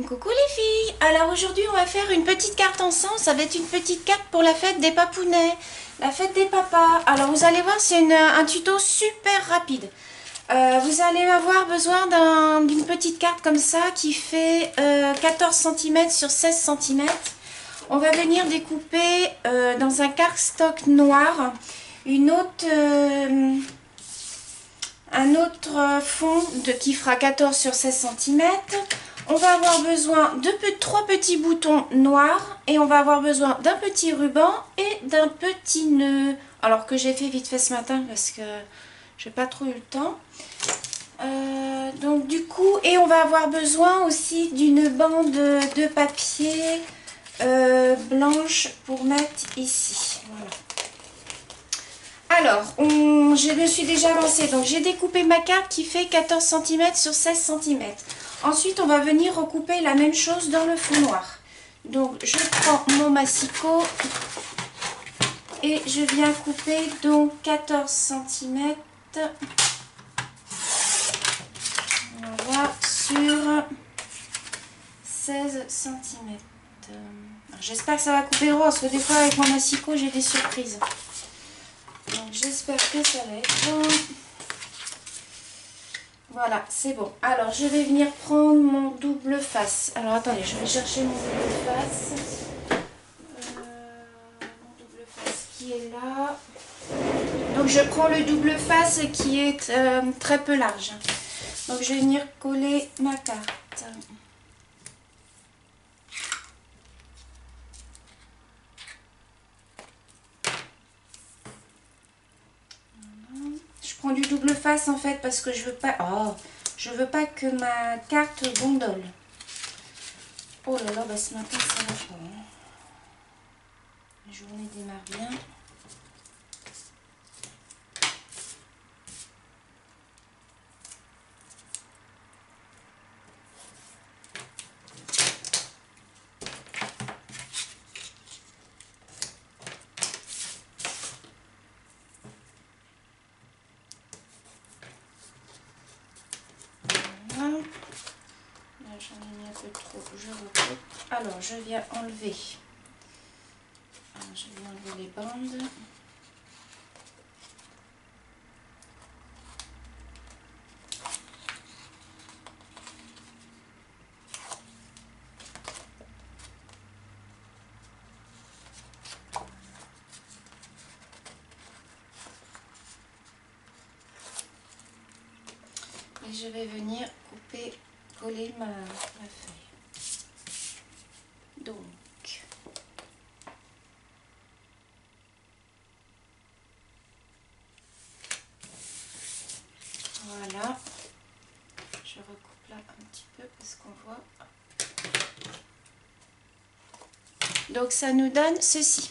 Coucou les filles. Alors aujourd'hui on va faire une petite carte ensemble. Ça va être une petite carte pour la fête des papounets, la fête des papas. Alors vous allez voir, c'est un tuto super rapide. Vous allez avoir besoin d'une petite carte comme ça qui fait 14 cm sur 16 cm. On va venir découper dans un cardstock noir un autre fond qui fera 14 sur 16 cm. On va avoir besoin de 3 petits boutons noirs et on va avoir besoin d'un petit ruban et d'un petit nœud. Alors que j'ai fait vite fait ce matin parce que j'ai pas trop eu le temps. Donc du coup, et on va avoir besoin aussi d'une bande de papier blanche pour mettre ici. Voilà. Alors, je me suis déjà lancée, donc j'ai découpé ma carte qui fait 14 cm sur 16 cm. Ensuite, on va venir recouper la même chose dans le fond noir. Donc, je prends mon massicot et je viens couper donc 14 cm. Voilà, sur 16 cm. J'espère que ça va couper droit, parce que des fois avec mon massicot, j'ai des surprises. Donc j'espère que ça va être bon. Voilà, c'est bon. Alors je vais venir prendre mon double face. Alors attendez, je vais chercher mon double face. Mon double face qui est là. Donc je prends le double face qui est très peu large. Donc je vais venir coller ma carte. Je prends du double face en fait parce que je veux pas. Oh, je veux pas que ma carte gondole. Oh là là, bah ce matin ça va pas. Hein. La journée démarre bien. Là j'en ai mis un peu trop, je recoupe. Alors je viens enlever. Alors, je viens enlever les bandes. Et je vais venir couper, coller ma feuille. Donc, voilà. Je recoupe là un petit peu parce qu'on voit. Donc ça nous donne ceci.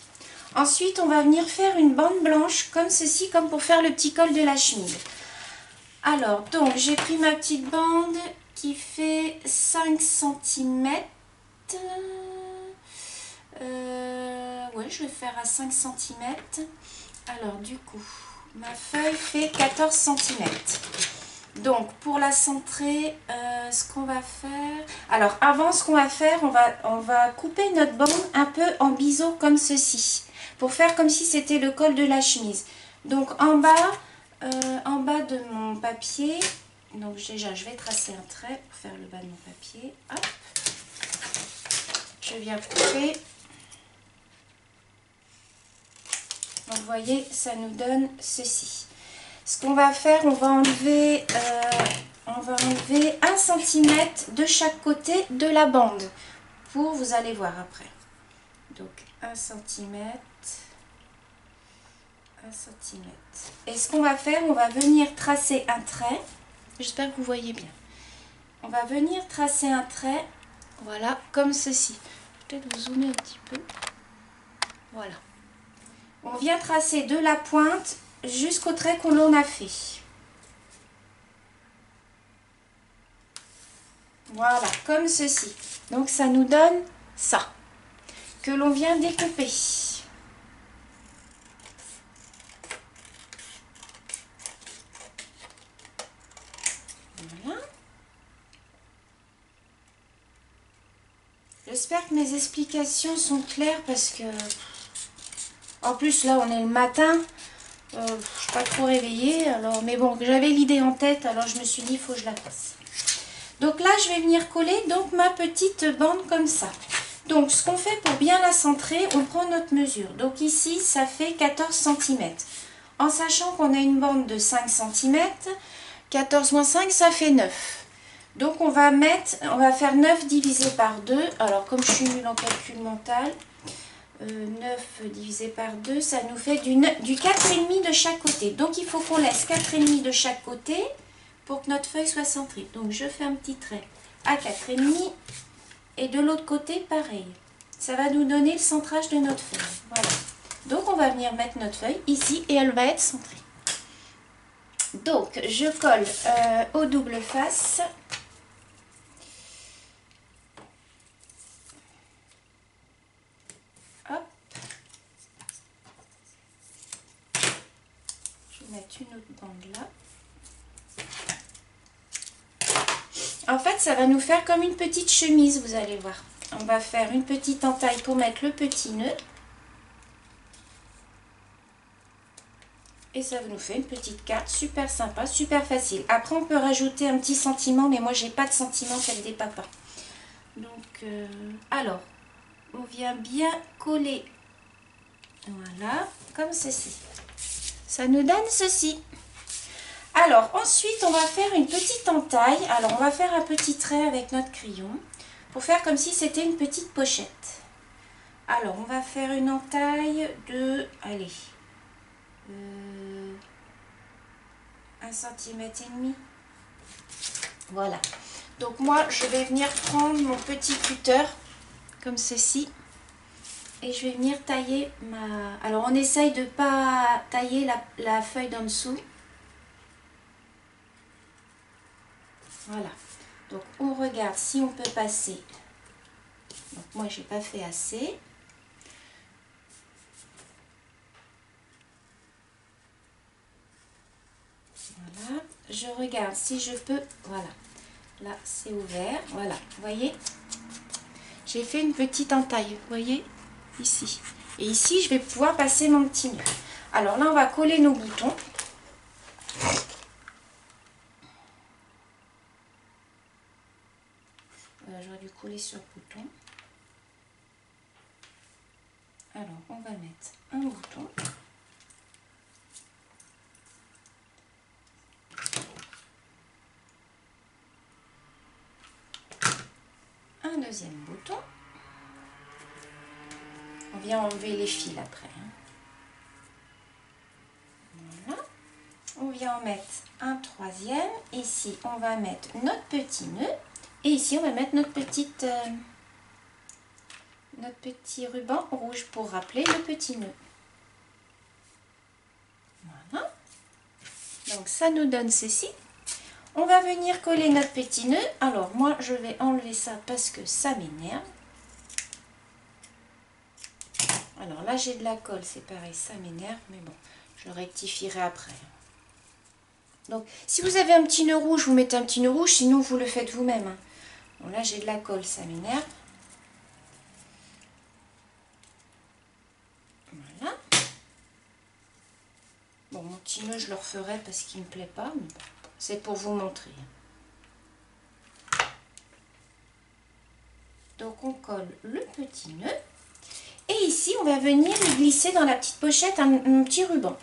Ensuite, on va venir faire une bande blanche comme ceci, comme pour faire le petit col de la chemise. Alors, donc, j'ai pris ma petite bande qui fait 5 cm. Ouais, je vais faire à 5 cm. Alors, du coup, ma feuille fait 14 cm. Donc, pour la centrer, ce qu'on va faire... Alors, avant, ce qu'on va faire, on va couper notre bande un peu en biseau comme ceci. Pour faire comme si c'était le col de la chemise. Donc, en bas de mon papier, donc déjà, je vais tracer un trait pour faire le bas de mon papier. Hop. Je viens couper. Donc, vous voyez, ça nous donne ceci. Ce qu'on va faire, on va enlever 1 cm de chaque côté de la bande. Vous allez voir après. Donc 1 cm, 1 cm. Et ce qu'on va faire, on va venir tracer un trait. J'espère que vous voyez bien. On va venir tracer un trait, voilà, comme ceci. Peut-être vous zoomer un petit peu. Voilà. On vient tracer de la pointe jusqu'au trait qu'on l'on a fait. Voilà, comme ceci. Donc ça nous donne ça, que l'on vient découper. Voilà. J'espère que mes explications sont claires parce que... En plus, là, on est le matin. Je ne suis pas trop réveillée. Alors, mais bon, j'avais l'idée en tête. Alors, je me suis dit, il faut que je la fasse. Donc là, je vais venir coller donc ma petite bande comme ça. Donc, ce qu'on fait pour bien la centrer, on prend notre mesure. Donc ici, ça fait 14 cm. En sachant qu'on a une bande de 5 cm, 14 moins 5, ça fait 9. Donc on va faire 9 divisé par 2. Alors comme je suis nulle en calcul mental, 9 divisé par 2, ça nous fait du 4,5 de chaque côté. Donc il faut qu'on laisse 4,5 de chaque côté pour que notre feuille soit centrée. Donc je fais un petit trait à 4,5 et de l'autre côté pareil. Ça va nous donner le centrage de notre feuille. Voilà. Donc on va venir mettre notre feuille ici et elle va être centrée. Donc je colle au double face. Hop. Je vais mettre une autre bande là. En fait, ça va nous faire comme une petite chemise, vous allez voir. On va faire une petite entaille pour mettre le petit nœud. Et ça nous fait une petite carte super sympa, super facile. Après, on peut rajouter un petit sentiment, mais moi, j'ai pas de sentiment, celle des papas. Donc, alors, on vient bien coller. Voilà, comme ceci. Ça nous donne ceci. Alors, ensuite, on va faire une petite entaille. Alors, on va faire un petit trait avec notre crayon pour faire comme si c'était une petite pochette. Alors, on va faire une entaille de, allez, 1,5 cm. Voilà. Donc, moi, je vais venir prendre mon petit cutter, comme ceci. Et je vais venir tailler ma... Alors, on essaye de ne pas tailler la feuille d'en dessous. Voilà. Donc, on regarde si on peut passer. Donc, moi, j'ai pas fait assez. Voilà. Je regarde si je peux... Voilà. Là, c'est ouvert. Voilà. Vous voyez? J'ai fait une petite entaille. Vous voyez? Ici. Et ici, je vais pouvoir passer mon petit nœud. Alors là, on va coller nos boutons. J'aurais dû coller sur le bouton. Alors, on va mettre un bouton. Un deuxième bouton. On vient enlever les fils après. Voilà. On vient en mettre un troisième. Ici, on va mettre notre petit nœud. Et ici, on va mettre notre petit ruban rouge pour rappeler le petit nœud. Voilà. Donc, ça nous donne ceci. On va venir coller notre petit nœud. Alors, moi, je vais enlever ça parce que ça m'énerve. Alors là, j'ai de la colle, c'est pareil, ça m'énerve, mais bon, je rectifierai après. Donc, si vous avez un petit nœud rouge, vous mettez un petit nœud rouge, sinon vous le faites vous-même. Bon, là, j'ai de la colle, ça m'énerve. Voilà. Bon, mon petit nœud, je le referai parce qu'il ne me plaît pas, mais bon, c'est pour vous montrer. Donc, on colle le petit nœud. Et ici, on va venir glisser dans la petite pochette un petit ruban.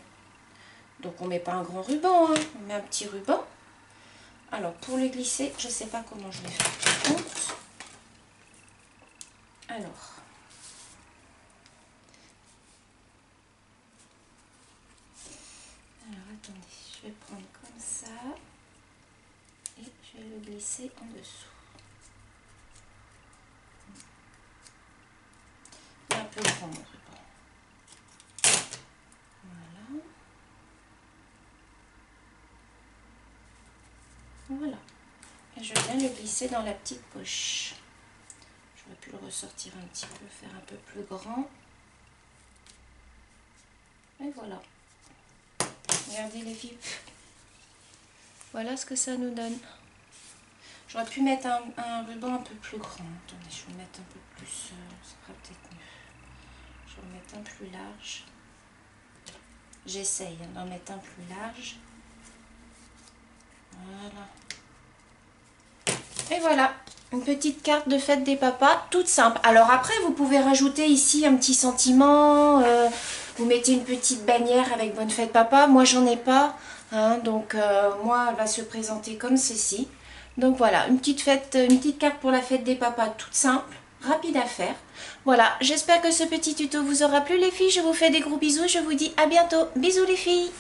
Donc, on ne met pas un grand ruban, hein, on met un petit ruban. Alors, pour le glisser, je ne sais pas comment je vais faire. Alors, attendez, je vais prendre comme ça et je vais le glisser en dessous. Il est un peu grand mon ruban. Voilà. Voilà. Et je viens le glisser dans la petite poche. J'aurais pu le ressortir un petit peu, faire un peu plus grand. Et voilà. Regardez les filles. Voilà ce que ça nous donne. J'aurais pu mettre un ruban un peu plus grand. Attendez, je vais le mettre un peu plus, ça sera peut-être mieux. Je vais le mettre un plus large. J'essaye d'en mettre un plus large. Voilà. Et voilà, une petite carte de fête des papas, toute simple. Alors après, vous pouvez rajouter ici un petit sentiment. Vous mettez une petite bannière avec bonne fête papa. Moi, j'en ai pas. Hein, donc, moi, elle va se présenter comme ceci. Donc voilà, une petite carte pour la fête des papas, toute simple, rapide à faire. Voilà, j'espère que ce petit tuto vous aura plu les filles. Je vous fais des gros bisous. Je vous dis à bientôt. Bisous les filles.